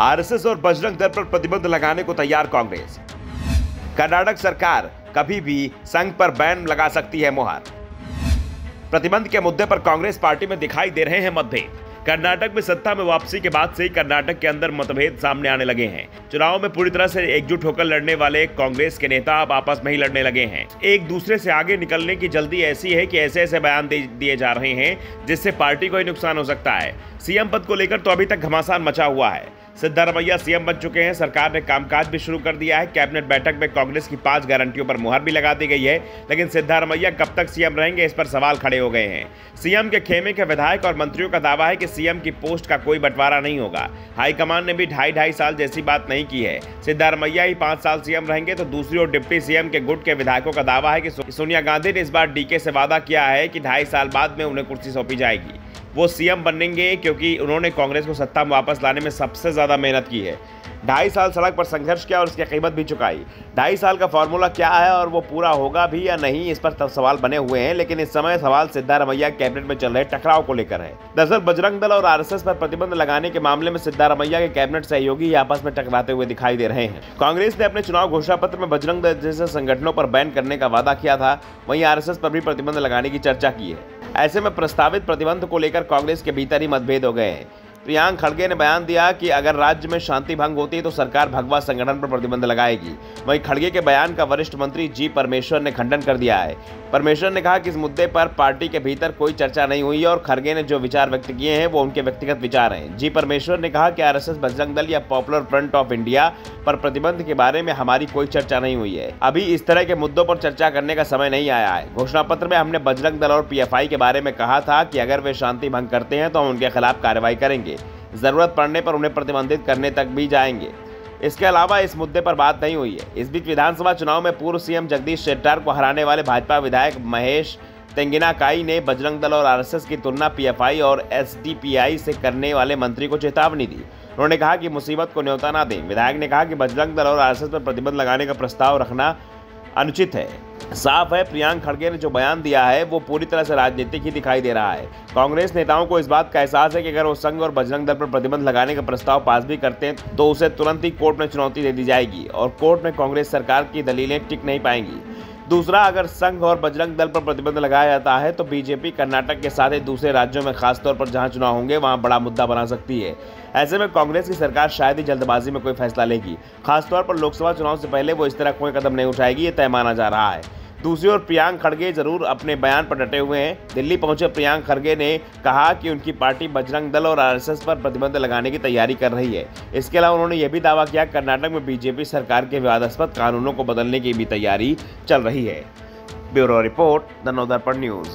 RSS और बजरंग दल पर प्रतिबंध लगाने को तैयार कांग्रेस। कर्नाटक सरकार कभी भी संघ पर बैन लगा सकती है मुहर। प्रतिबंध के मुद्दे पर कांग्रेस पार्टी में दिखाई दे रहे हैं मतभेद। कर्नाटक में सत्ता में वापसी के बाद से ही कर्नाटक के अंदर मतभेद सामने आने लगे हैं। चुनाव में पूरी तरह से एकजुट होकर लड़ने वाले कांग्रेस के नेता अब आपस में ही लड़ने लगे हैं। एक दूसरे से आगे निकलने की जल्दी ऐसी है कि ऐसे ऐसे बयान दिए जा रहे हैं जिससे पार्टी को ही नुकसान हो सकता है। सीएम पद को लेकर तो अभी तक घमासान मचा हुआ है। सिद्धारमैया सीएम बन चुके हैं। सरकार ने कामकाज भी शुरू कर दिया है। कैबिनेट बैठक में कांग्रेस की 5 गारंटियों पर मुहर भी लगा दी गई है, लेकिन सिद्धारमैया कब तक सीएम रहेंगे, इस पर सवाल खड़े हो गए हैं। सीएम के खेमे के विधायक और मंत्रियों का दावा है कि सीएम की पोस्ट का कोई बंटवारा नहीं होगा। हाईकमान ने भी 2.5 साल जैसी बात नहीं की है। सिद्धारमैया ही 5 साल सीएम रहेंगे, तो दूसरी ओर डिप्टी सीएम के गुट के विधायकों का दावा है कि सोनिया गांधी ने इस बार डीके से वादा किया है कि 2.5 साल बाद में उन्हें कुर्सी सौंपी जाएगी। वो सीएम बनेंगे क्योंकि उन्होंने कांग्रेस को सत्ता में वापस लाने में सबसे ज्यादा मेहनत की है। 2.5 साल सड़क पर संघर्ष किया और उसकी कीमत भी चुकाई। 2.5 साल का फॉर्मूला क्या है और वो पूरा होगा भी या नहीं, इस पर तब सवाल बने हुए हैं। लेकिन इस समय सवाल सिद्धारमैया कैबिनेट में चल रहे टकराव को लेकर है। दरअसल बजरंग दल और आरएसएस पर प्रतिबंध लगाने के मामले में सिद्धारमैया के कैबिनेट सहयोगी आपस में टकराते हुए दिखाई दे रहे हैं। कांग्रेस ने अपने चुनाव घोषणा पत्र में बजरंग दल जैसे संगठनों पर बैन करने का वादा किया था, वहीं आरएसएस पर भी प्रतिबंध लगाने की चर्चा की है। ऐसे में प्रस्तावित प्रतिबंध को लेकर कांग्रेस के भीतर ही मतभेद हो गए हैं। प्रियांक खड़गे ने बयान दिया कि अगर राज्य में शांति भंग होती है तो सरकार भगवा संगठन पर प्रतिबंध लगाएगी। वहीं खड़गे के बयान का वरिष्ठ मंत्री जी परमेश्वर ने खंडन कर दिया है। परमेश्वर ने कहा कि इस मुद्दे पर पार्टी के भीतर कोई चर्चा नहीं हुई है और खड़गे ने जो विचार व्यक्त किए हैं वो उनके व्यक्तिगत विचार हैं। जी परमेश्वर ने कहा कि आरएसएस, बजरंग दल या पॉपुलर फ्रंट ऑफ इंडिया पर प्रतिबंध के बारे में हमारी कोई चर्चा नहीं हुई है। अभी इस तरह के मुद्दों पर चर्चा करने का समय नहीं आया है। घोषणा पत्र में हमने बजरंग दल और पीएफआई के बारे में कहा था कि अगर वे शांति भंग करते हैं तो हम उनके खिलाफ कार्रवाई करेंगे, जरूरत पड़ने पर उन्हें प्रतिबंधित करने तक भी जाएंगे। इसके अलावा इस मुद्दे पर बात नहीं हुई है। इस बीच विधानसभा चुनाव में पूर्व सीएम जगदीश शेट्टार को हराने वाले भाजपा विधायक महेश तेंगिनाकाई ने बजरंग दल और आरएसएस की तुलना पीएफआई और एसडीपीआई से करने वाले मंत्री को चेतावनी दी। उन्होंने कहा कि मुसीबत को न्योता ना दें। विधायक ने कहा कि बजरंग दल और आरएसएस पर प्रतिबंध लगाने का प्रस्ताव रखना अनुचित है। साफ है, प्रियांक खड़गे ने जो बयान दिया है वो पूरी तरह से राजनीतिक ही दिखाई दे रहा है। कांग्रेस नेताओं को इस बात का एहसास है कि अगर वो संघ और बजरंग दल पर प्रतिबंध लगाने का प्रस्ताव पास भी करते हैं तो उसे तुरंत ही कोर्ट में चुनौती दे दी जाएगी और कोर्ट में कांग्रेस सरकार की दलीलें टिक नहीं पाएंगी। दूसरा, अगर संघ और बजरंग दल पर प्रतिबंध लगाया जाता है तो बीजेपी कर्नाटक के साथ ही दूसरे राज्यों में खासतौर पर जहां चुनाव होंगे वहां बड़ा मुद्दा बना सकती है। ऐसे में कांग्रेस की सरकार शायद ही जल्दबाजी में कोई फैसला लेगी। खासतौर पर लोकसभा चुनाव से पहले वो इस तरह कोई कदम नहीं उठाएगी, ये तय माना जा रहा है। दूसरी ओर प्रियांक खड़गे जरूर अपने बयान पर डटे हुए हैं। दिल्ली पहुंचे प्रियांक खड़गे ने कहा कि उनकी पार्टी बजरंग दल और आरएसएस पर प्रतिबंध लगाने की तैयारी कर रही है। इसके अलावा उन्होंने यह भी दावा किया कि कर्नाटक में बीजेपी सरकार के विवादास्पद कानूनों को बदलने की भी तैयारी चल रही है। Bureau report, the Navdarpan news.